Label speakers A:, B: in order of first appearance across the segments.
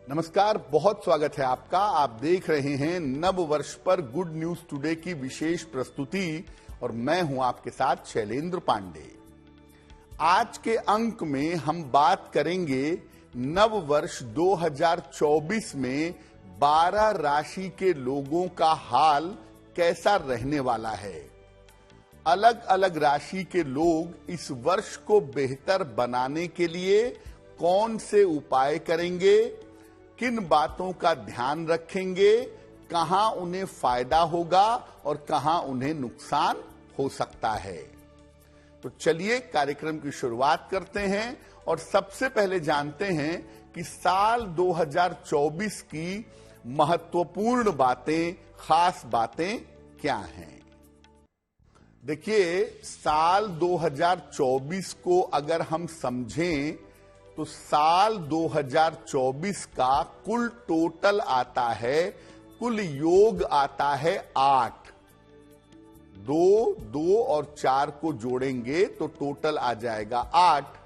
A: नमस्कार, बहुत स्वागत है आपका। आप देख रहे हैं नव वर्ष पर गुड न्यूज टुडे की विशेष प्रस्तुति और मैं हूं आपके साथ शैलेंद्र पांडे। आज के अंक में हम बात करेंगे नव वर्ष 2024 में 12 राशि के लोगों का हाल कैसा रहने वाला है। अलग अलग राशि के लोग इस वर्ष को बेहतर बनाने के लिए कौन से उपाय करेंगे, किन बातों का ध्यान रखेंगे, कहां उन्हें फायदा होगा और कहां उन्हें नुकसान हो सकता है। तो चलिए कार्यक्रम की शुरुआत करते हैं और सबसे पहले जानते हैं कि साल 2024 की महत्वपूर्ण बातें, खास बातें क्या हैं। देखिए, साल 2024 को अगर हम समझें तो साल 2024 का कुल टोटल आता है, कुल योग आता है 8। 2 और 4 को जोड़ेंगे तो टोटल आ जाएगा 8।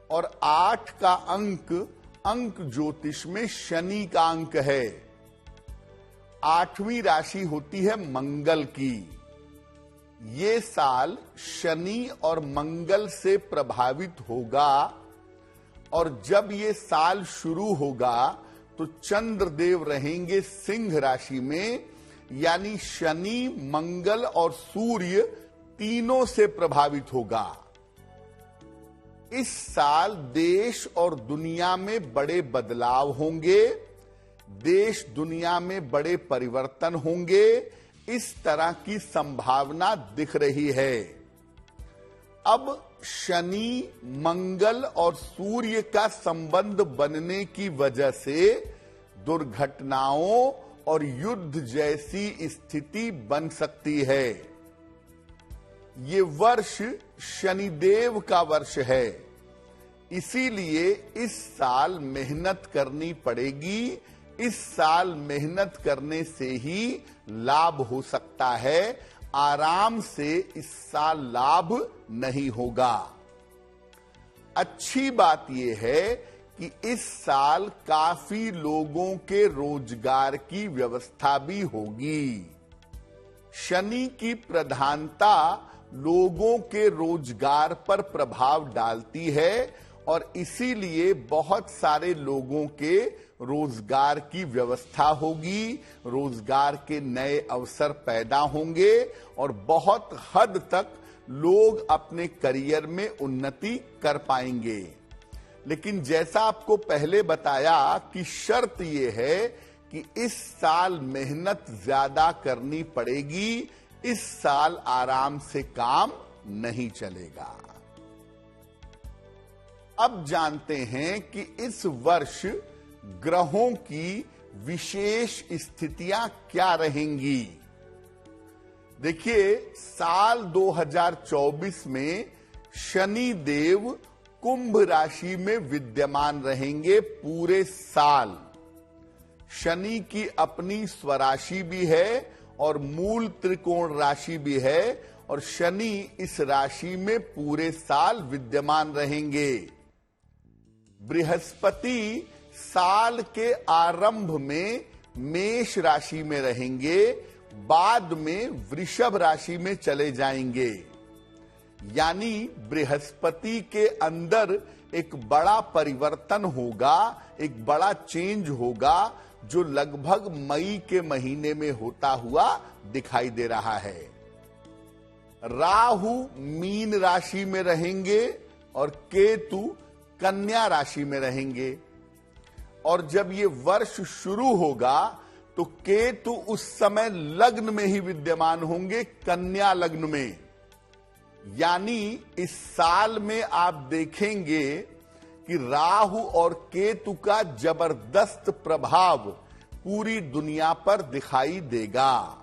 A: और 8 का अंक ज्योतिष में शनि का अंक है। 8वीं राशि होती है मंगल की। ये साल शनि और मंगल से प्रभावित होगा और जब ये साल शुरू होगा तो चंद्रदेव रहेंगे सिंह राशि में, यानी शनि, मंगल और सूर्य तीनों से प्रभावित होगा। इस साल देश और दुनिया में बड़े बदलाव होंगे, देश दुनिया में बड़े परिवर्तन होंगे, इस तरह की संभावना दिख रही है। अब शनि, मंगल और सूर्य का संबंध बनने की वजह से दुर्घटनाओं और युद्ध जैसी स्थिति बन सकती है। ये वर्ष शनिदेव का वर्ष है, इसीलिए इस साल मेहनत करनी पड़ेगी। इस साल मेहनत करने से ही लाभ हो सकता है, आराम से इस साल लाभ नहीं होगा। अच्छी बात यह है कि इस साल काफी लोगों के रोजगार की व्यवस्था भी होगी। शनि की प्रधानता लोगों के रोजगार पर प्रभाव डालती है और इसीलिए बहुत सारे लोगों के रोजगार की व्यवस्था होगी, रोजगार के नए अवसर पैदा होंगे और बहुत हद तक लोग अपने करियर में उन्नति कर पाएंगे। लेकिन जैसा आपको पहले बताया कि शर्त यह है कि इस साल मेहनत ज्यादा करनी पड़ेगी, इस साल आराम से काम नहीं चलेगा। अब जानते हैं कि इस वर्ष ग्रहों की विशेष स्थितियां क्या रहेंगी। देखिए, साल 2024 में शनि देव कुंभ राशि में विद्यमान रहेंगे पूरे साल। शनि की अपनी स्वराशि भी है और मूल त्रिकोण राशि भी है और शनि इस राशि में पूरे साल विद्यमान रहेंगे। बृहस्पति साल के आरंभ में मेष राशि में रहेंगे, बाद में वृषभ राशि में चले जाएंगे। यानी बृहस्पति के अंदर एक बड़ा परिवर्तन होगा, एक बड़ा चेंज होगा जो लगभग मई के महीने में होता हुआ दिखाई दे रहा है। राहु मीन राशि में रहेंगे और केतु कन्या राशि में रहेंगे। और जब ये वर्ष शुरू होगा तो केतु उस समय लग्न में ही विद्यमान होंगे, कन्या लग्न में। यानी इस साल में आप देखेंगे कि राहु और केतु का जबरदस्त प्रभाव पूरी दुनिया पर दिखाई देगा।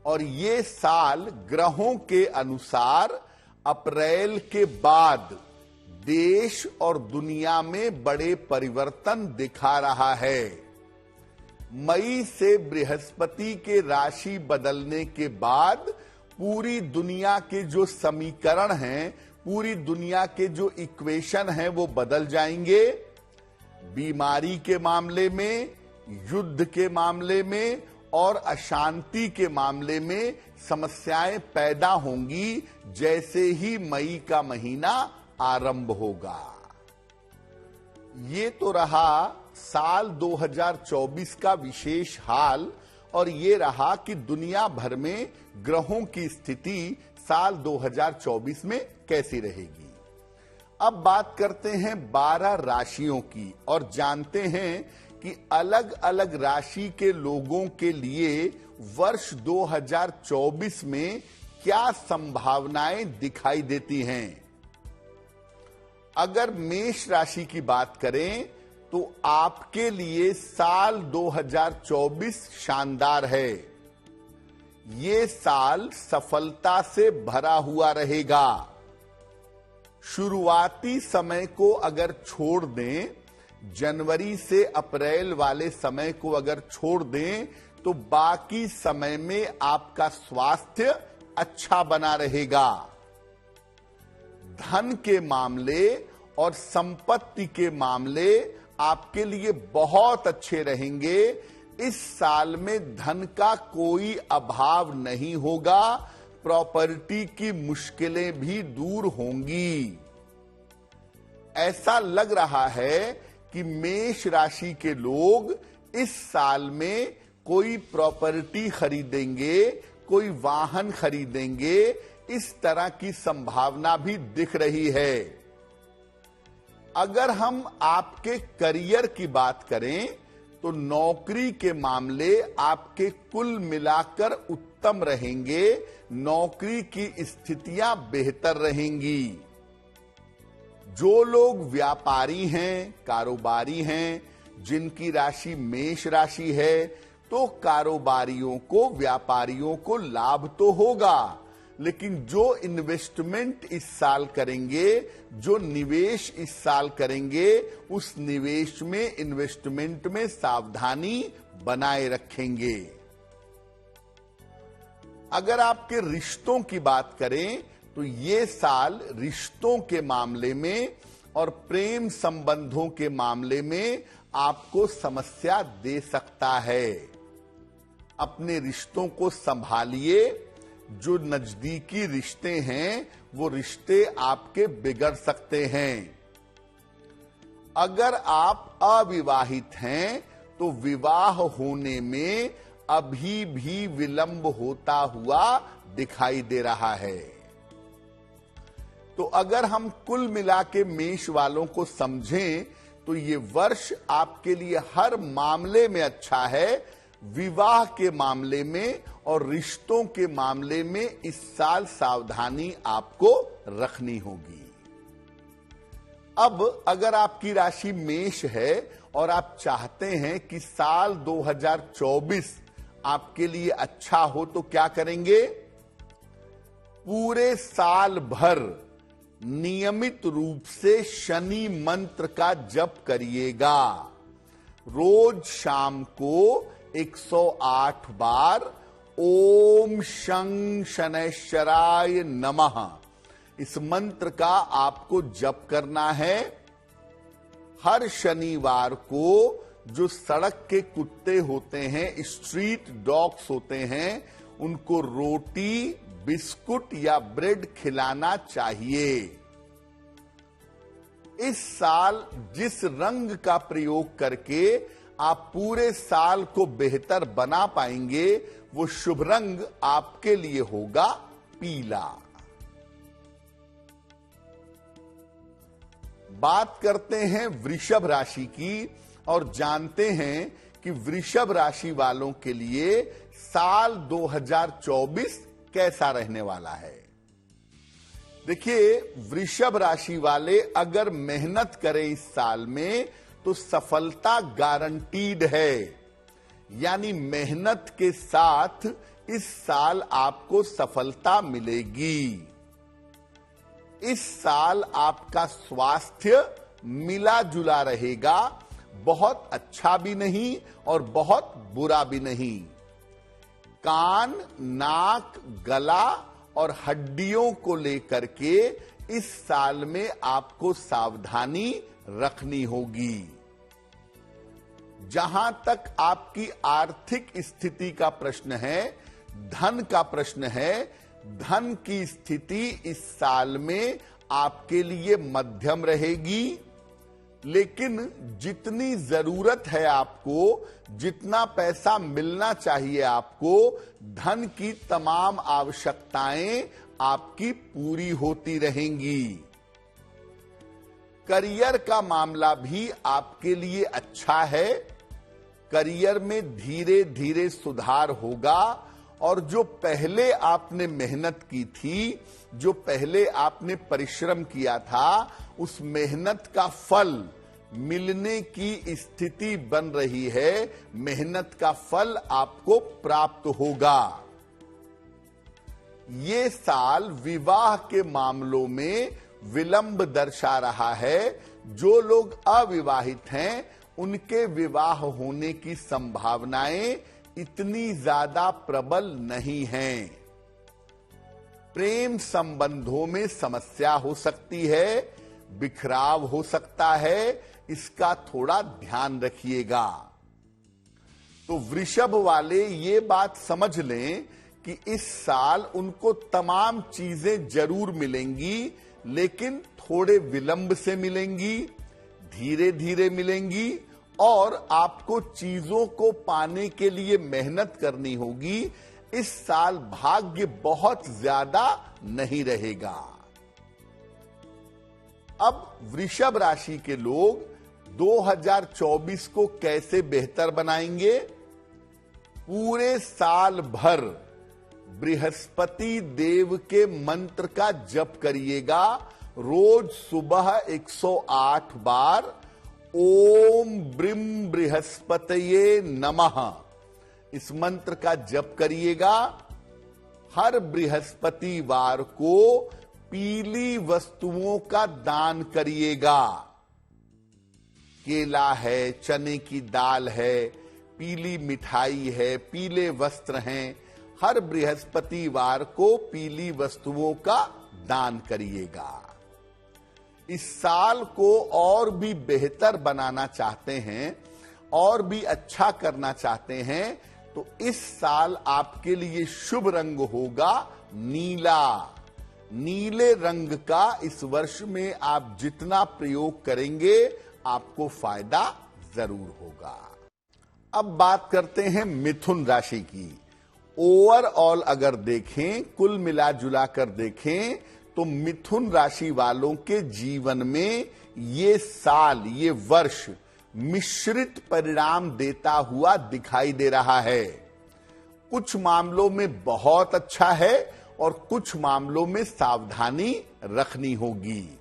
A: और ये साल ग्रहों के अनुसार अप्रैल के बाद देश और दुनिया में बड़े परिवर्तन दिखा रहा है। मई से बृहस्पति के राशि बदलने के बाद पूरी दुनिया के जो समीकरण हैं, पूरी दुनिया के जो इक्वेशन हैं वो बदल जाएंगे। बीमारी के मामले में, युद्ध के मामले में और अशांति के मामले में समस्याएं पैदा होंगी जैसे ही मई का महीना आरंभ होगा। ये तो रहा साल 2024 का विशेष हाल और ये रहा कि दुनिया भर में ग्रहों की स्थिति साल 2024 में कैसी रहेगी। अब बात करते हैं 12 राशियों की और जानते हैं कि अलग अलग राशि के लोगों के लिए वर्ष 2024 में क्या संभावनाएं दिखाई देती हैं। अगर मेष राशि की बात करें तो आपके लिए साल 2024 शानदार है। ये साल सफलता से भरा हुआ रहेगा। शुरुआती समय को अगर छोड़ दें, जनवरी से अप्रैल वाले समय को अगर छोड़ दें, तो बाकी समय में आपका स्वास्थ्य अच्छा बना रहेगा। धन के मामले और संपत्ति के मामले आपके लिए बहुत अच्छे रहेंगे। इस साल में धन का कोई अभाव नहीं होगा। प्रॉपर्टी की मुश्किलें भी दूर होंगी। ऐसा लग रहा है कि मेष राशि के लोग इस साल में कोई प्रॉपर्टी खरीदेंगे, कोई वाहन खरीदेंगे। इस तरह की संभावना भी दिख रही है। अगर हम आपके करियर की बात करें तो नौकरी के मामले आपके कुल मिलाकर उत्तम रहेंगे। नौकरी की स्थितियां बेहतर रहेंगी। जो लोग व्यापारी हैं, कारोबारी हैं, जिनकी राशि मेष राशि है, तो कारोबारियों को, व्यापारियों को लाभ तो होगा, लेकिन जो इन्वेस्टमेंट इस साल करेंगे, जो निवेश इस साल करेंगे, उस निवेश में, इन्वेस्टमेंट में सावधानी बनाए रखेंगे। अगर आपके रिश्तों की बात करें तो ये साल रिश्तों के मामले में और प्रेम संबंधों के मामले में आपको समस्या दे सकता है। अपने रिश्तों को संभालिए। जो नजदीकी रिश्ते हैं वो रिश्ते आपके बिगड़ सकते हैं। अगर आप अविवाहित हैं तो विवाह होने में अभी भी विलंब होता हुआ दिखाई दे रहा है। तो अगर हम कुल मिला के मेष वालों को समझें तो ये वर्ष आपके लिए हर मामले में अच्छा है। विवाह के मामले में और रिश्तों के मामले में इस साल सावधानी आपको रखनी होगी। अब अगर आपकी राशि मेष है और आप चाहते हैं कि साल 2024 आपके लिए अच्छा हो तो क्या करेंगे? पूरे साल भर नियमित रूप से शनि मंत्र का जप करिएगा। रोज शाम को 108 बार ओम शं शनैश्चराय नमः इस मंत्र का आपको जप करना है। हर शनिवार को जो सड़क के कुत्ते होते हैं, स्ट्रीट डॉग्स होते हैं, उनको रोटी, बिस्कुट या ब्रेड खिलाना चाहिए। इस साल जिस रंग का प्रयोग करके आप पूरे साल को बेहतर बना पाएंगे, वो शुभ रंग आपके लिए होगा पीला। बात करते हैं वृषभ राशि की और जानते हैं कि वृषभ राशि वालों के लिए साल 2024 कैसा रहने वाला है। देखिए, वृषभ राशि वाले अगर मेहनत करें इस साल में तो सफलता गारंटीड है। यानी मेहनत के साथ इस साल आपको सफलता मिलेगी। इस साल आपका स्वास्थ्य मिला जुला रहेगा, बहुत अच्छा भी नहीं और बहुत बुरा भी नहीं। कान, नाक, गला और हड्डियों को लेकर के इस साल में आपको सावधानी रखनी होगी। जहां तक आपकी आर्थिक स्थिति का प्रश्न है, धन का प्रश्न है, धन की स्थिति इस साल में आपके लिए मध्यम रहेगी, लेकिन जितनी जरूरत है आपको, जितना पैसा मिलना चाहिए आपको, धन की तमाम आवश्यकताएं आपकी पूरी होती रहेंगी। करियर का मामला भी आपके लिए अच्छा है। करियर में धीरे धीरे सुधार होगा और जो पहले आपने मेहनत की थी, जो पहले आपने परिश्रम किया था, उस मेहनत का फल मिलने की स्थिति बन रही है। मेहनत का फल आपको प्राप्त होगा। ये साल विवाह के मामलों में विलंब दर्शा रहा है। जो लोग अविवाहित हैं, उनके विवाह होने की संभावनाएं इतनी ज्यादा प्रबल नहीं हैं। प्रेम संबंधों में समस्या हो सकती है, बिखराव हो सकता है, इसका थोड़ा ध्यान रखिएगा। तो वृषभ वाले ये बात समझ लें कि इस साल उनको तमाम चीजें जरूर मिलेंगी, लेकिन थोड़े विलंब से मिलेंगी, धीरे धीरे मिलेंगी और आपको चीजों को पाने के लिए मेहनत करनी होगी। इस साल भाग्य बहुत ज्यादा नहीं रहेगा। अब वृषभ राशि के लोग 2024 को कैसे बेहतर बनाएंगे? पूरे साल भर बृहस्पति देव के मंत्र का जप करिएगा। रोज सुबह 108 बार ओम ब्रीम बृहस्पतये नमः इस मंत्र का जप करिएगा। हर बृहस्पतिवार को पीली वस्तुओं का दान करिएगा। केला है, चने की दाल है, पीली मिठाई है, पीले वस्त्र हैं। हर बृहस्पतिवार को पीली वस्तुओं का दान करिएगा। इस साल को और भी बेहतर बनाना चाहते हैं, और भी अच्छा करना चाहते हैं, तो इस साल आपके लिए शुभ रंग होगा नीला। नीले रंग का इस वर्ष में आप जितना प्रयोग करेंगे, आपको फायदा जरूर होगा। अब बात करते हैं मिथुन राशि की। ओवरऑल अगर देखें, कुल मिला जुला कर देखें, तो मिथुन राशि वालों के जीवन में ये साल, ये वर्ष मिश्रित परिणाम देता हुआ दिखाई दे रहा है। कुछ मामलों में बहुत अच्छा है और कुछ मामलों में सावधानी रखनी होगी।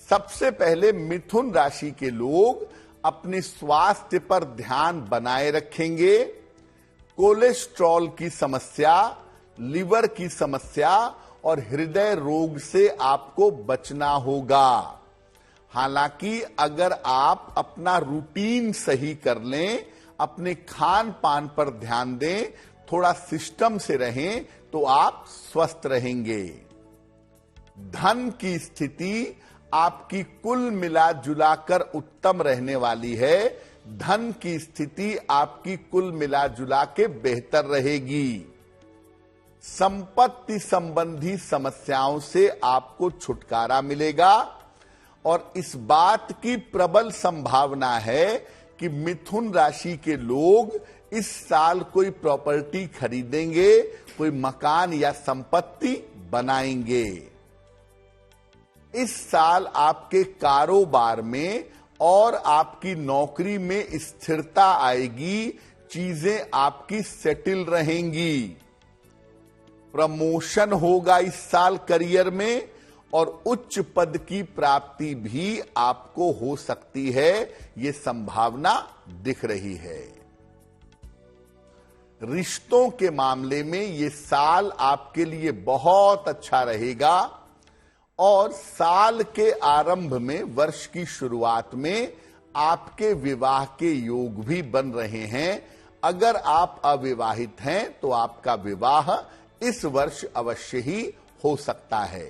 A: सबसे पहले मिथुन राशि के लोग अपने स्वास्थ्य पर ध्यान बनाए रखेंगे। कोलेस्ट्रॉल की समस्या, लिवर की समस्या और हृदय रोग से आपको बचना होगा। हालांकि अगर आप अपना रूटीन सही कर लें, अपने खान पान पर ध्यान दें, थोड़ा सिस्टम से रहें, तो आप स्वस्थ रहेंगे। धन की स्थिति आपकी कुल मिला जुलाकर उत्तम रहने वाली है। धन की स्थिति आपकी कुल मिला जुला के बेहतर रहेगी। संपत्ति संबंधी समस्याओं से आपको छुटकारा मिलेगा और इस बात की प्रबल संभावना है कि मिथुन राशि के लोग इस साल कोई प्रॉपर्टी खरीदेंगे, कोई मकान या संपत्ति बनाएंगे। इस साल आपके कारोबार में और आपकी नौकरी में स्थिरता आएगी, चीजें आपकी सेटल रहेंगी। प्रमोशन होगा इस साल करियर में और उच्च पद की प्राप्ति भी आपको हो सकती है, ये संभावना दिख रही है। रिश्तों के मामले में ये साल आपके लिए बहुत अच्छा रहेगा और साल के आरंभ में, वर्ष की शुरुआत में आपके विवाह के योग भी बन रहे हैं। अगर आप अविवाहित हैं तो आपका विवाह इस वर्ष अवश्य ही हो सकता है।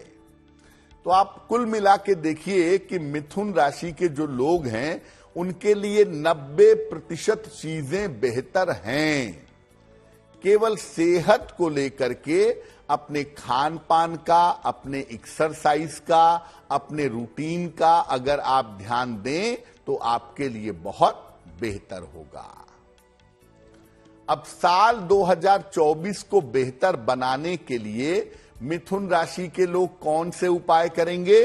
A: तो आप कुल मिला के देखिए कि मिथुन राशि के जो लोग हैं उनके लिए 90% चीजें बेहतर हैं। केवल सेहत को लेकर के अपने खान पान का, अपने एक्सरसाइज का, अपने रूटीन का अगर आप ध्यान दें तो आपके लिए बहुत बेहतर होगा। अब साल 2024 को बेहतर बनाने के लिए मिथुन राशि के लोग कौन से उपाय करेंगे?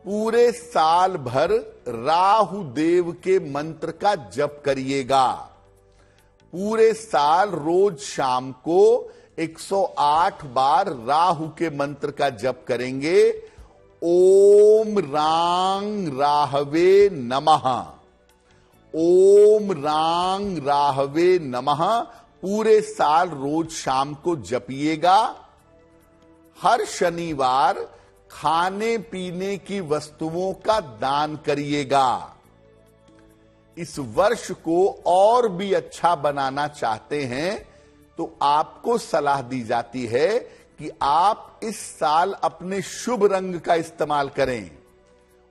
A: पूरे साल भर राहु देव के मंत्र का जप करिएगा। पूरे साल रोज शाम को 108 बार राहु के मंत्र का जप करेंगे। ओम रांग राहवे नमः, ओम रांग राहवे नमः पूरे साल रोज शाम को जपिएगा। हर शनिवार खाने पीने की वस्तुओं का दान करिएगा। इस वर्ष को और भी अच्छा बनाना चाहते हैं तो आपको सलाह दी जाती है कि आप इस साल अपने शुभ रंग का इस्तेमाल करें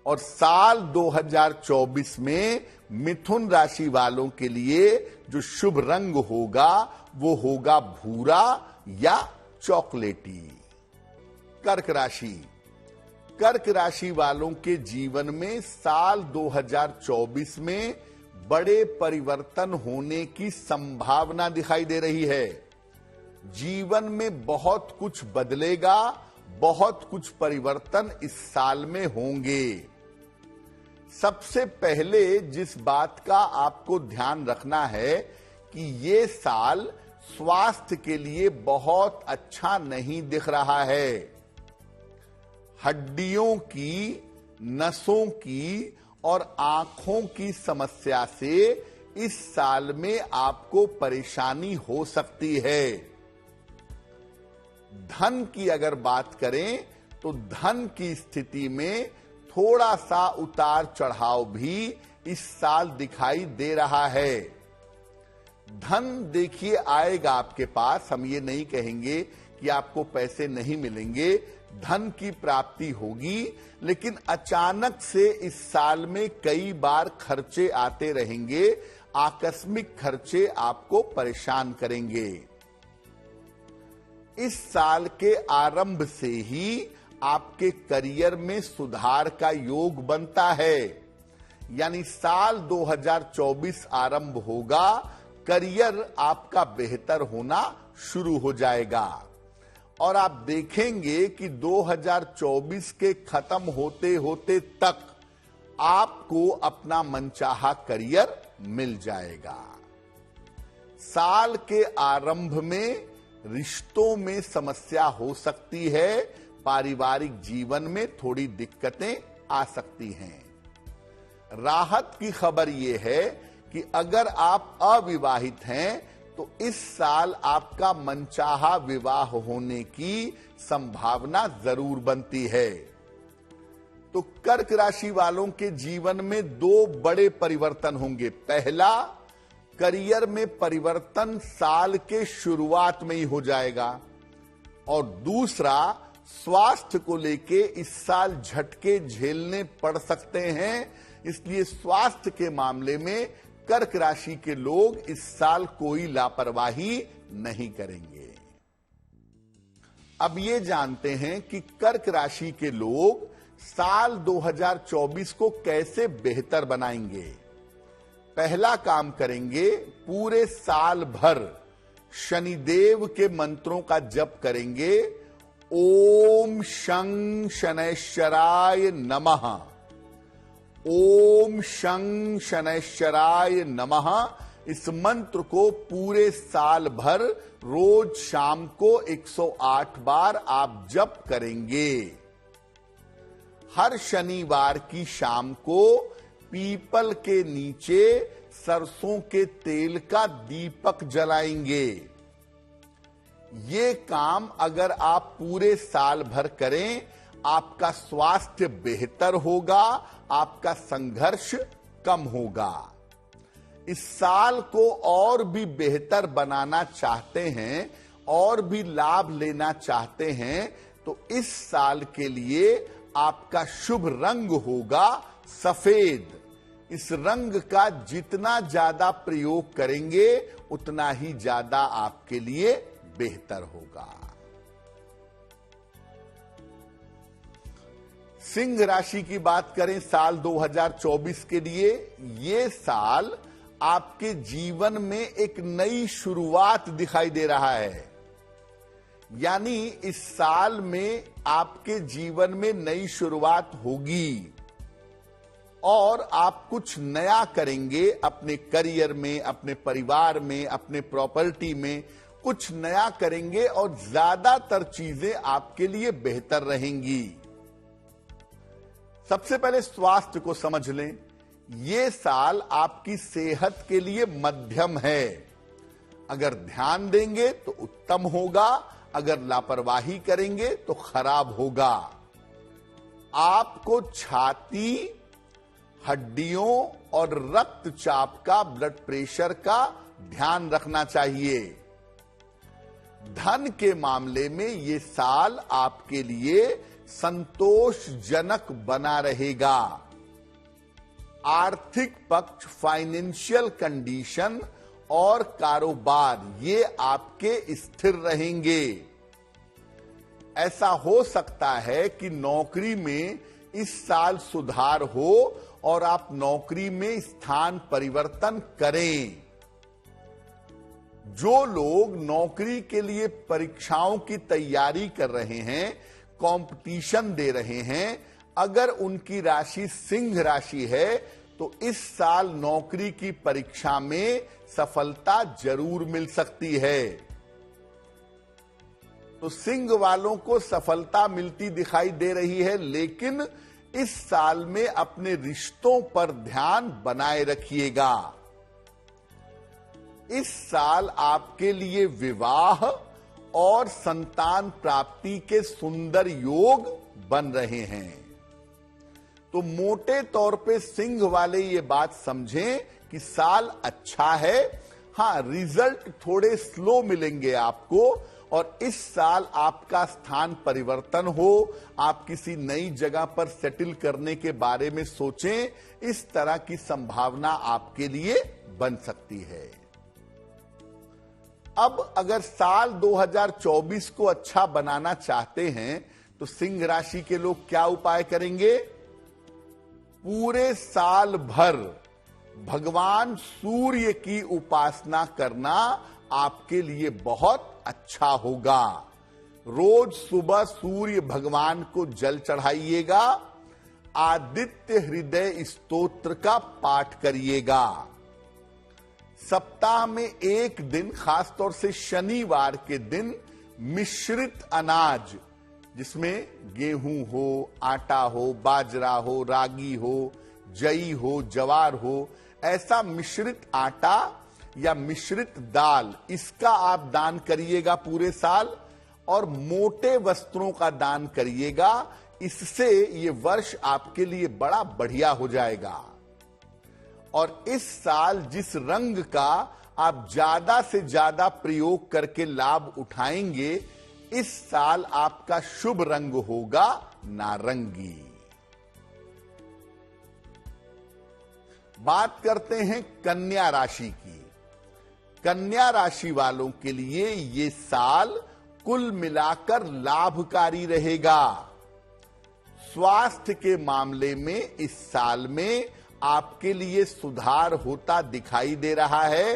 A: और साल 2024 में मिथुन राशि वालों के लिए जो शुभ रंग होगा वो होगा भूरा या चॉकलेटी। कर्क राशि, कर्क राशि वालों के जीवन में साल 2024 में बड़े परिवर्तन होने की संभावना दिखाई दे रही है। जीवन में बहुत कुछ बदलेगा, बहुत कुछ परिवर्तन इस साल में होंगे। सबसे पहले जिस बात का आपको ध्यान रखना है कि ये साल स्वास्थ्य के लिए बहुत अच्छा नहीं दिख रहा है। हड्डियों की, नसों की और आंखों की समस्या से इस साल में आपको परेशानी हो सकती है। धन की अगर बात करें तो धन की स्थिति में थोड़ा सा उतार चढ़ाव भी इस साल दिखाई दे रहा है। धन देखिए आएगा आपके पास, हम ये नहीं कहेंगे कि आपको पैसे नहीं मिलेंगे, धन की प्राप्ति होगी, लेकिन अचानक से इस साल में कई बार खर्चे आते रहेंगे। आकस्मिक खर्चे आपको परेशान करेंगे। इस साल के आरंभ से ही आपके करियर में सुधार का योग बनता है, यानी साल 2024 आरंभ होगा, करियर आपका बेहतर होना शुरू हो जाएगा और आप देखेंगे कि 2024 के खत्म होते होते तक आपको अपना मनचाहा करियर मिल जाएगा। साल के आरंभ में रिश्तों में समस्या हो सकती है, पारिवारिक जीवन में थोड़ी दिक्कतें आ सकती हैं। राहत की खबर यह है कि अगर आप अविवाहित हैं तो इस साल आपका मनचाहा विवाह होने की संभावना जरूर बनती है। तो कर्क राशि वालों के जीवन में दो बड़े परिवर्तन होंगे। पहला, करियर में परिवर्तन साल के शुरुआत में ही हो जाएगा और दूसरा, स्वास्थ्य को लेके इस साल झटके झेलने पड़ सकते हैं, इसलिए स्वास्थ्य के मामले में कर्क राशि के लोग इस साल कोई लापरवाही नहीं करेंगे। अब ये जानते हैं कि कर्क राशि के लोग साल 2024 को कैसे बेहतर बनाएंगे। पहला काम करेंगे, पूरे साल भर शनिदेव के मंत्रों का जप करेंगे। ओम शं शनैश्चराय नमः, ओम शं शनैश्चराय नमः। इस मंत्र को पूरे साल भर रोज शाम को 108 बार आप जप करेंगे। हर शनिवार की शाम को पीपल के नीचे सरसों के तेल का दीपक जलाएंगे। ये काम अगर आप पूरे साल भर करें, आपका स्वास्थ्य बेहतर होगा, आपका संघर्ष कम होगा। इस साल को और भी बेहतर बनाना चाहते हैं, और भी लाभ लेना चाहते हैं, तो इस साल के लिए आपका शुभ रंग होगा सफेद, इस रंग का जितना ज्यादा प्रयोग करेंगे उतना ही ज्यादा आपके लिए बेहतर होगा। सिंह राशि की बात करें साल 2024 के लिए, ये साल आपके जीवन में एक नई शुरुआत दिखाई दे रहा है। यानी इस साल में आपके जीवन में नई शुरुआत होगी और आप कुछ नया करेंगे अपने करियर में, अपने परिवार में, अपने प्रॉपर्टी में कुछ नया करेंगे और ज्यादातर चीजें आपके लिए बेहतर रहेंगी। सबसे पहले स्वास्थ्य को समझ लें। ये साल आपकी सेहत के लिए मध्यम है। अगर ध्यान देंगे तो उत्तम होगा, अगर लापरवाही करेंगे तो खराब होगा। आपको छाती, हड्डियों और रक्तचाप का, ब्लड प्रेशर का ध्यान रखना चाहिए। धन के मामले में ये साल आपके लिए संतोषजनक बना रहेगा। आर्थिक पक्ष, फाइनेंशियल कंडीशन और कारोबार ये आपके स्थिर रहेंगे। ऐसा हो सकता है कि नौकरी में इस साल सुधार हो और आप नौकरी में स्थान परिवर्तन करें। जो लोग नौकरी के लिए परीक्षाओं की तैयारी कर रहे हैं, कंपटीशन दे रहे हैं, अगर उनकी राशि सिंह राशि है तो इस साल नौकरी की परीक्षा में सफलता जरूर मिल सकती है। तो सिंह वालों को सफलता मिलती दिखाई दे रही है, लेकिन इस साल में अपने रिश्तों पर ध्यान बनाए रखिएगा। इस साल आपके लिए विवाह और संतान प्राप्ति के सुंदर योग बन रहे हैं। तो मोटे तौर पे सिंह वाले ये बात समझें कि साल अच्छा है। हां, रिजल्ट थोड़े स्लो मिलेंगे आपको और इस साल आपका स्थान परिवर्तन हो, आप किसी नई जगह पर सेटल करने के बारे में सोचें, इस तरह की संभावना आपके लिए बन सकती है। अब अगर साल 2024 को अच्छा बनाना चाहते हैं तो सिंह राशि के लोग क्या उपाय करेंगे? पूरे साल भर भगवान सूर्य की उपासना करना आपके लिए बहुत अच्छा होगा। रोज सुबह सूर्य भगवान को जल चढ़ाइएगा, आदित्य हृदय स्तोत्र का पाठ करिएगा। सप्ताह में एक दिन, खासतौर से शनिवार के दिन, मिश्रित अनाज जिसमें गेहूं हो, आटा हो, बाजरा हो, रागी हो, जई हो, जवार हो, ऐसा मिश्रित आटा या मिश्रित दाल, इसका आप दान करिएगा पूरे साल। और मोटे वस्त्रों का दान करिएगा, इससे ये वर्ष आपके लिए बड़ा बढ़िया हो जाएगा। और इस साल जिस रंग का आप ज्यादा से ज्यादा प्रयोग करके लाभ उठाएंगे, इस साल आपका शुभ रंग होगा नारंगी। बात करते हैं कन्या राशि की। कन्या राशि वालों के लिए ये साल कुल मिलाकर लाभकारी रहेगा। स्वास्थ्य के मामले में इस साल में आपके लिए सुधार होता दिखाई दे रहा है।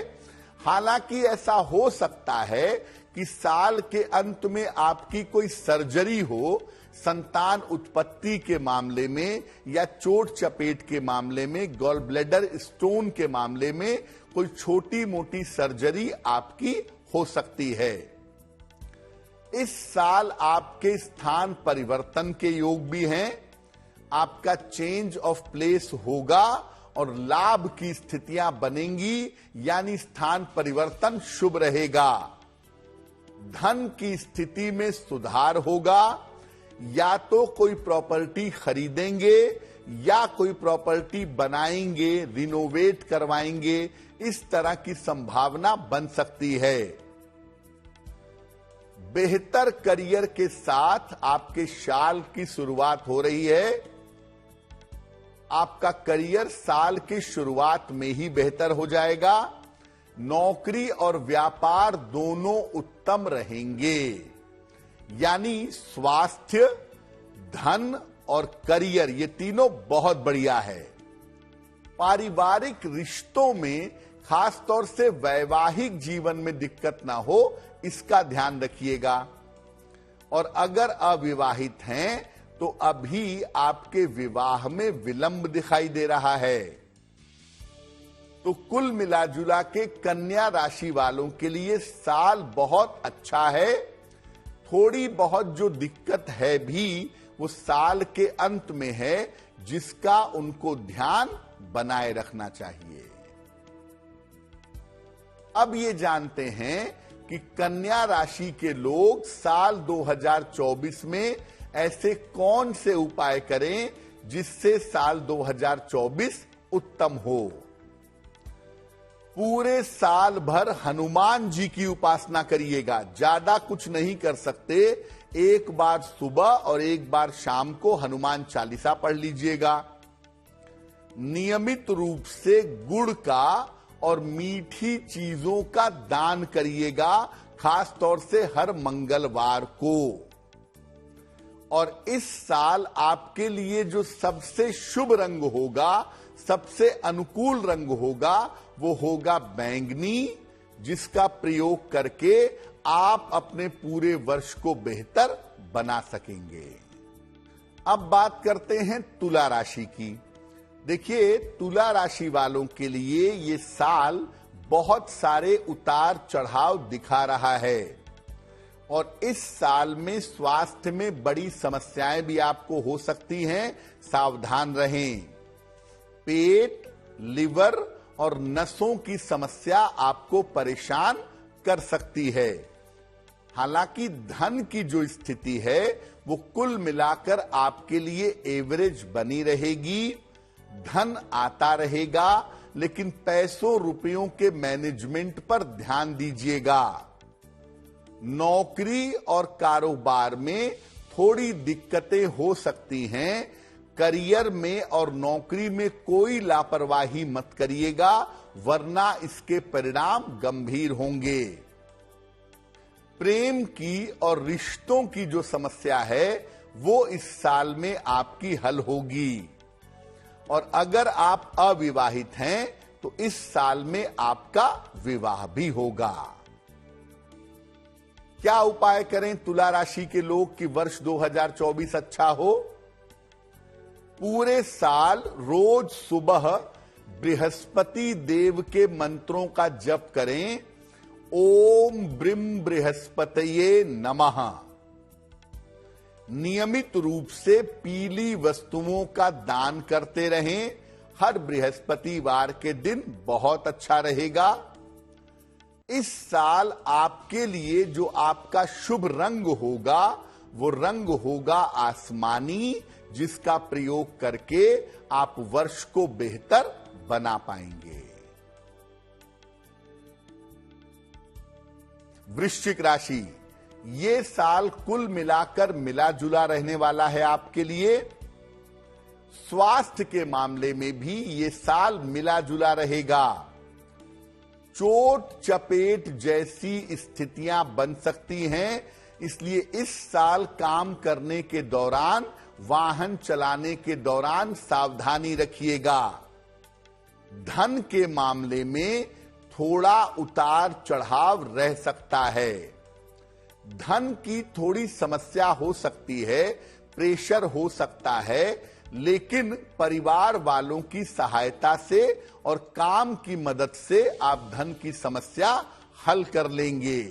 A: हालांकि ऐसा हो सकता है कि साल के अंत में आपकी कोई सर्जरी हो, संतान उत्पत्ति के मामले में या चोट चपेट के मामले में, गॉल ब्लैडर स्टोन के मामले में कोई छोटी मोटी सर्जरी आपकी हो सकती है। इस साल आपके स्थान परिवर्तन के योग भी हैं। आपका चेंज ऑफ प्लेस होगा और लाभ की स्थितियां बनेंगी, यानी स्थान परिवर्तन शुभ रहेगा। धन की स्थिति में सुधार होगा। या तो कोई प्रॉपर्टी खरीदेंगे या कोई प्रॉपर्टी बनाएंगे, रिनोवेट करवाएंगे, इस तरह की संभावना बन सकती है। बेहतर करियर के साथ आपके साल की शुरुआत हो रही है। आपका करियर साल की शुरुआत में ही बेहतर हो जाएगा। नौकरी और व्यापार दोनों उत्तम रहेंगे। यानी स्वास्थ्य, धन और करियर ये तीनों बहुत बढ़िया है। पारिवारिक रिश्तों में, खासतौर से वैवाहिक जीवन में दिक्कत ना हो, इसका ध्यान रखिएगा। और अगर अविवाहित हैं तो अभी आपके विवाह में विलंब दिखाई दे रहा है। तो कुल मिलाजुला के कन्या राशि वालों के लिए साल बहुत अच्छा है। थोड़ी बहुत जो दिक्कत है भी वो साल के अंत में है, जिसका उनको ध्यान बनाए रखना चाहिए। अब ये जानते हैं कि कन्या राशि के लोग साल 2024 में ऐसे कौन से उपाय करें जिससे साल 2024 उत्तम हो। पूरे साल भर हनुमान जी की उपासना करिएगा। ज्यादा कुछ नहीं कर सकते, एक बार सुबह और एक बार शाम को हनुमान चालीसा पढ़ लीजिएगा। नियमित रूप से गुड़ का और मीठी चीजों का दान करिएगा, खास तौर से हर मंगलवार को। और इस साल आपके लिए जो सबसे शुभ रंग होगा, सबसे अनुकूल रंग होगा, वो होगा बैंगनी, जिसका प्रयोग करके आप अपने पूरे वर्ष को बेहतर बना सकेंगे। अब बात करते हैं तुला राशि की। देखिए, तुला राशि वालों के लिए ये साल बहुत सारे उतार चढ़ाव दिखा रहा है। और इस साल में स्वास्थ्य में बड़ी समस्याएं भी आपको हो सकती हैं, सावधान रहें। पेट, लिवर और नसों की समस्या आपको परेशान कर सकती है। हालांकि धन की जो स्थिति है वो कुल मिलाकर आपके लिए एवरेज बनी रहेगी। धन आता रहेगा, लेकिन पैसों रुपयों के मैनेजमेंट पर ध्यान दीजिएगा। नौकरी और कारोबार में थोड़ी दिक्कतें हो सकती हैं। करियर में और नौकरी में कोई लापरवाही मत करिएगा, वरना इसके परिणाम गंभीर होंगे। प्रेम की और रिश्तों की जो समस्या है वो इस साल में आपकी हल होगी। और अगर आप अविवाहित हैं तो इस साल में आपका विवाह भी होगा। क्या उपाय करें तुला राशि के लोग कि वर्ष 2024 अच्छा हो? पूरे साल रोज सुबह बृहस्पति देव के मंत्रों का जप करें। ओम ब्रीम बृहस्पतये नमः। नियमित रूप से पीली वस्तुओं का दान करते रहें। हर बृहस्पतिवार के दिन बहुत अच्छा रहेगा। इस साल आपके लिए जो आपका शुभ रंग होगा वो रंग होगा आसमानी, जिसका प्रयोग करके आप वर्ष को बेहतर बना पाएंगे। वृश्चिक राशि, ये साल कुल मिलाकर मिला जुला रहने वाला है आपके लिए। स्वास्थ्य के मामले में भी ये साल मिला जुला रहेगा। चोट चपेट जैसी स्थितियां बन सकती हैं, इसलिए इस साल काम करने के दौरान, वाहन चलाने के दौरान सावधानी रखिएगा। धन के मामले में थोड़ा उतार चढ़ाव रह सकता है। धन की थोड़ी समस्या हो सकती है, प्रेशर हो सकता है, लेकिन परिवार वालों की सहायता से और काम की मदद से आप धन की समस्या हल कर लेंगे।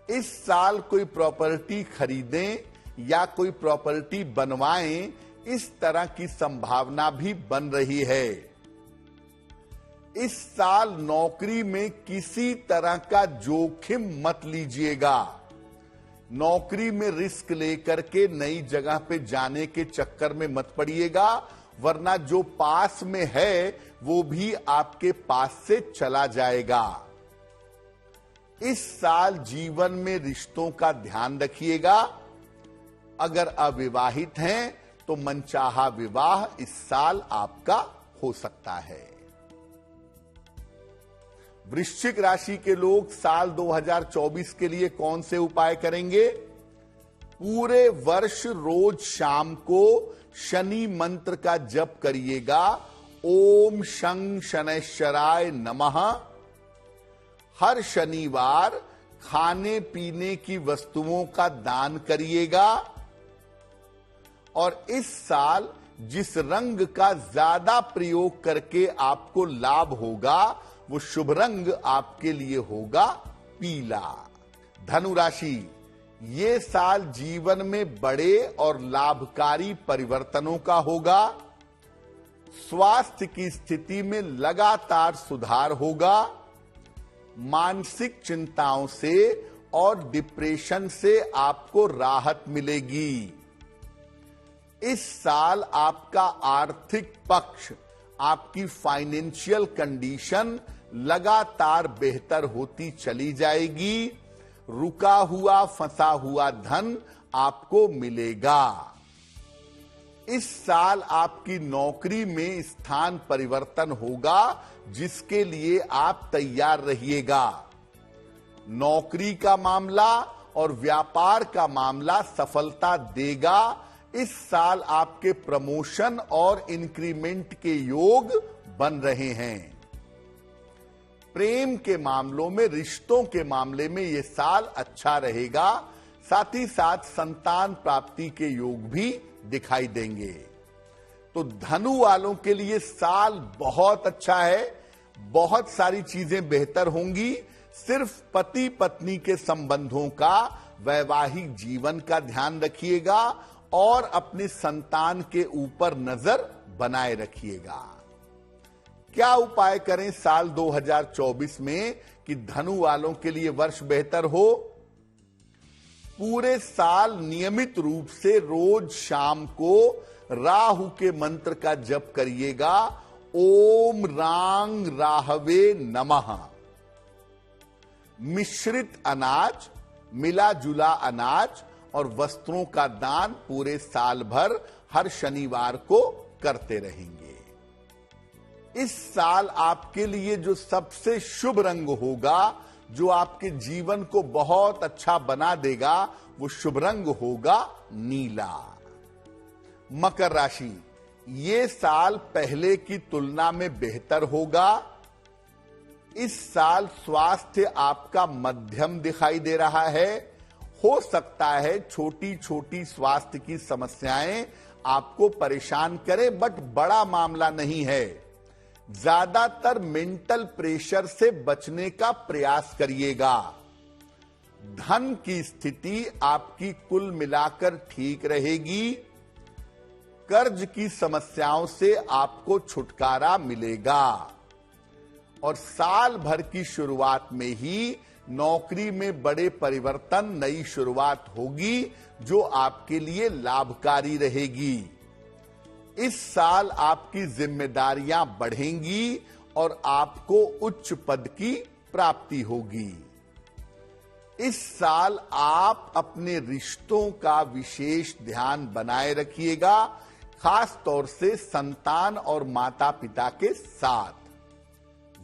A: इस साल कोई प्रॉपर्टी खरीदें या कोई प्रॉपर्टी बनवाएं, इस तरह की संभावना भी बन रही है। इस साल नौकरी में किसी तरह का जोखिम मत लीजिएगा। नौकरी में रिस्क लेकर के नई जगह पे जाने के चक्कर में मत पड़िएगा, वरना जो पास में है वो भी आपके पास से चला जाएगा। इस साल जीवन में रिश्तों का ध्यान रखिएगा। अगर अविवाहित हैं तो मनचाहा विवाह इस साल आपका हो सकता है। वृश्चिक राशि के लोग साल 2024 के लिए कौन से उपाय करेंगे? पूरे वर्ष रोज शाम को शनि मंत्र का जप करिएगा, ओम शं शनैश्चराय नमः। हर शनिवार खाने पीने की वस्तुओं का दान करिएगा और इस साल जिस रंग का ज्यादा प्रयोग करके आपको लाभ होगा वो शुभ रंग आपके लिए होगा पीला। धनु राशि, ये साल जीवन में बड़े और लाभकारी परिवर्तनों का होगा। स्वास्थ्य की स्थिति में लगातार सुधार होगा। मानसिक चिंताओं से और डिप्रेशन से आपको राहत मिलेगी। इस साल आपका आर्थिक पक्ष, आपकी फाइनेंशियल कंडीशन लगातार बेहतर होती चली जाएगी। रुका हुआ फंसा हुआ धन आपको मिलेगा। इस साल आपकी नौकरी में स्थान परिवर्तन होगा जिसके लिए आप तैयार रहिएगा। नौकरी का मामला और व्यापार का मामला सफलता देगा। इस साल आपके प्रमोशन और इंक्रीमेंट के योग बन रहे हैं। प्रेम के मामलों में, रिश्तों के मामले में यह साल अच्छा रहेगा। साथ ही साथ संतान प्राप्ति के योग भी दिखाई देंगे। तो धनु वालों के लिए साल बहुत अच्छा है। बहुत सारी चीजें बेहतर होंगी। सिर्फ पति पत्नी के संबंधों का, वैवाहिक जीवन का ध्यान रखिएगा और अपने संतान के ऊपर नजर बनाए रखिएगा। क्या उपाय करें साल 2024 में कि धनु वालों के लिए वर्ष बेहतर हो? पूरे साल नियमित रूप से रोज शाम को राहु के मंत्र का जप करिएगा, ओम रांग राहवे नमः। मिश्रित अनाज, मिला जुला अनाज और वस्त्रों का दान पूरे साल भर हर शनिवार को करते रहेंगे। इस साल आपके लिए जो सबसे शुभ रंग होगा, जो आपके जीवन को बहुत अच्छा बना देगा, वो शुभ रंग होगा नीला। मकर राशि, ये साल पहले की तुलना में बेहतर होगा। इस साल स्वास्थ्य आपका मध्यम दिखाई दे रहा है। हो सकता है छोटी छोटी स्वास्थ्य की समस्याएं आपको परेशान करें, बट बड़ा मामला नहीं है। ज्यादातर मेंटल प्रेशर से बचने का प्रयास करिएगा। धन की स्थिति आपकी कुल मिलाकर ठीक रहेगी। कर्ज की समस्याओं से आपको छुटकारा मिलेगा और साल भर की शुरुआत में ही नौकरी में बड़े परिवर्तन, नई शुरुआत होगी जो आपके लिए लाभकारी रहेगी। इस साल आपकी जिम्मेदारियां बढ़ेंगी और आपको उच्च पद की प्राप्ति होगी। इस साल आप अपने रिश्तों का विशेष ध्यान बनाए रखिएगा, खास तौर से संतान और माता पिता के साथ।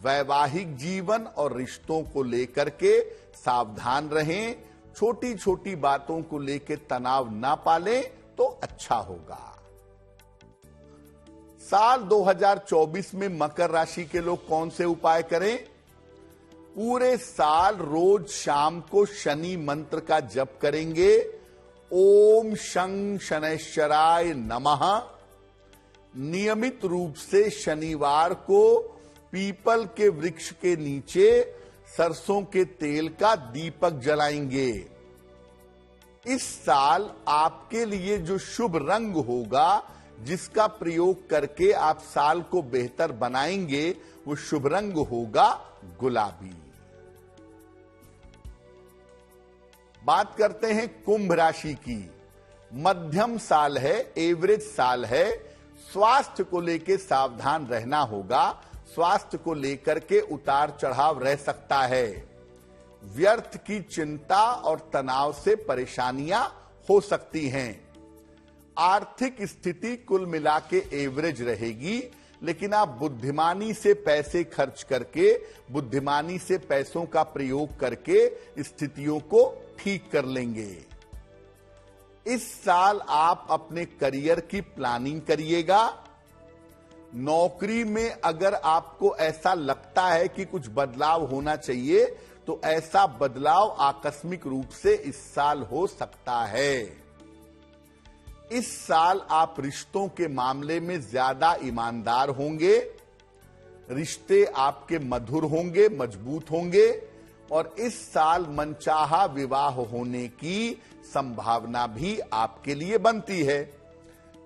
A: वैवाहिक जीवन और रिश्तों को लेकर के सावधान रहें। छोटी छोटी बातों को लेकर तनाव ना पालें तो अच्छा होगा। साल 2024 में मकर राशि के लोग कौन से उपाय करें? पूरे साल रोज शाम को शनि मंत्र का जप करेंगे, ओम शं शनैश्चराय नमः। नियमित रूप से शनिवार को पीपल के वृक्ष के नीचे सरसों के तेल का दीपक जलाएंगे। इस साल आपके लिए जो शुभ रंग होगा, जिसका प्रयोग करके आप साल को बेहतर बनाएंगे, वो शुभ रंग होगा गुलाबी। बात करते हैं कुंभ राशि की। मध्यम साल है, एवरेज साल है। स्वास्थ्य को लेकर सावधान रहना होगा। स्वास्थ्य को लेकर के उतार चढ़ाव रह सकता है। व्यर्थ की चिंता और तनाव से परेशानियां हो सकती हैं। आर्थिक स्थिति कुल मिला के एवरेज रहेगी, लेकिन आप बुद्धिमानी से पैसे खर्च करके, बुद्धिमानी से पैसों का प्रयोग करके स्थितियों को ठीक कर लेंगे। इस साल आप अपने करियर की प्लानिंग करिएगा। नौकरी में अगर आपको ऐसा लगता है कि कुछ बदलाव होना चाहिए, तो ऐसा बदलाव आकस्मिक रूप से इस साल हो सकता है। इस साल आप रिश्तों के मामले में ज्यादा ईमानदार होंगे, रिश्ते आपके मधुर होंगे, मजबूत होंगे, और इस साल मनचाहा विवाह होने की संभावना भी आपके लिए बनती है।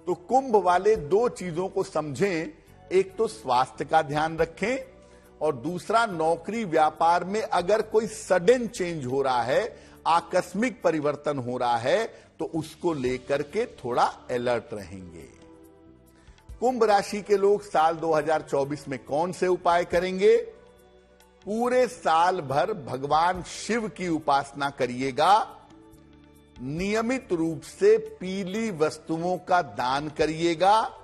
A: तो कुंभ वाले दो चीजों को समझें, एक तो स्वास्थ्य का ध्यान रखें, और दूसरा नौकरी व्यापार में अगर कोई सडन चेंज हो रहा है, आकस्मिक परिवर्तन हो रहा है, तो उसको लेकर के थोड़ा अलर्ट रहेंगे। कुंभ राशि के लोग साल 2024 में कौन से उपाय करेंगे? पूरे साल भर भगवान शिव की उपासना करिएगा, नियमित रूप से पीली वस्तुओं का दान करिएगा,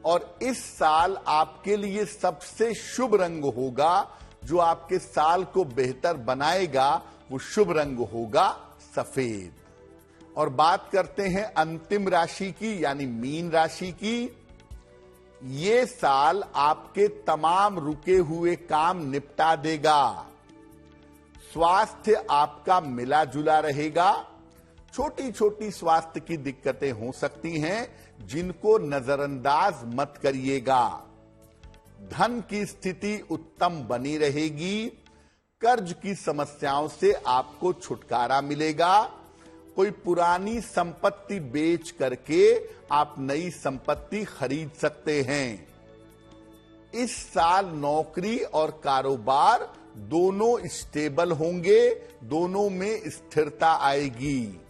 A: और इस साल आपके लिए सबसे शुभ रंग होगा, जो आपके साल को बेहतर बनाएगा, वो शुभ रंग होगा सफेद। और बात करते हैं अंतिम राशि की, यानी मीन राशि की। ये साल आपके तमाम रुके हुए काम निपटा देगा। स्वास्थ्य आपका मिला जुला रहेगा। छोटी छोटी स्वास्थ्य की दिक्कतें हो सकती हैं, जिनको नजरअंदाज मत करिएगा। धन की स्थिति उत्तम बनी रहेगी। कर्ज की समस्याओं से आपको छुटकारा मिलेगा। कोई पुरानी संपत्ति बेच करके आप नई संपत्ति खरीद सकते हैं। इस साल नौकरी और कारोबार दोनों स्टेबल होंगे, दोनों में स्थिरता आएगी।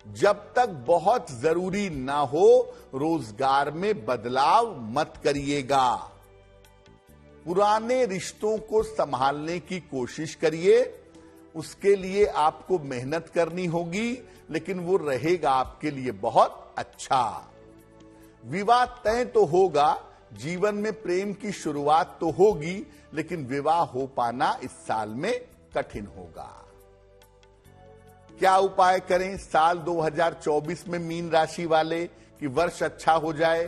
A: जब तक बहुत जरूरी ना हो, रोजगार में बदलाव मत करिएगा। पुराने रिश्तों को संभालने की कोशिश करिए। उसके लिए आपको मेहनत करनी होगी, लेकिन वो रहेगा आपके लिए बहुत अच्छा। विवाह तय तो होगा, जीवन में प्रेम की शुरुआत तो होगी, लेकिन विवाह हो पाना इस साल में कठिन होगा। क्या उपाय करें साल 2024 में मीन राशि वाले, कि वर्ष अच्छा हो जाए?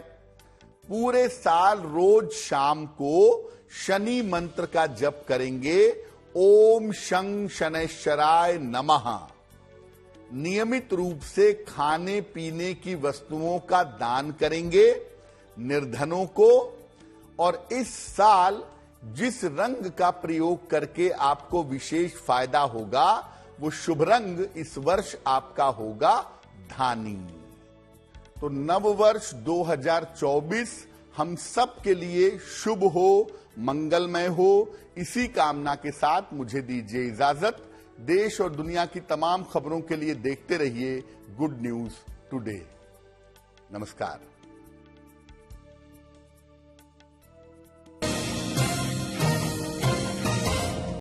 A: पूरे साल रोज शाम को शनि मंत्र का जप करेंगे, ओम शं शनैश्चराय नमः। नियमित रूप से खाने पीने की वस्तुओं का दान करेंगे निर्धनों को, और इस साल जिस रंग का प्रयोग करके आपको विशेष फायदा होगा, वो शुभ रंग इस वर्ष आपका होगा धानी। तो नव वर्ष 2024 हम सब के लिए शुभ हो, मंगलमय हो। इसी कामना के साथ मुझे दीजिए इजाजत। देश और दुनिया की तमाम खबरों के लिए देखते रहिए गुड न्यूज टुडे। नमस्कार।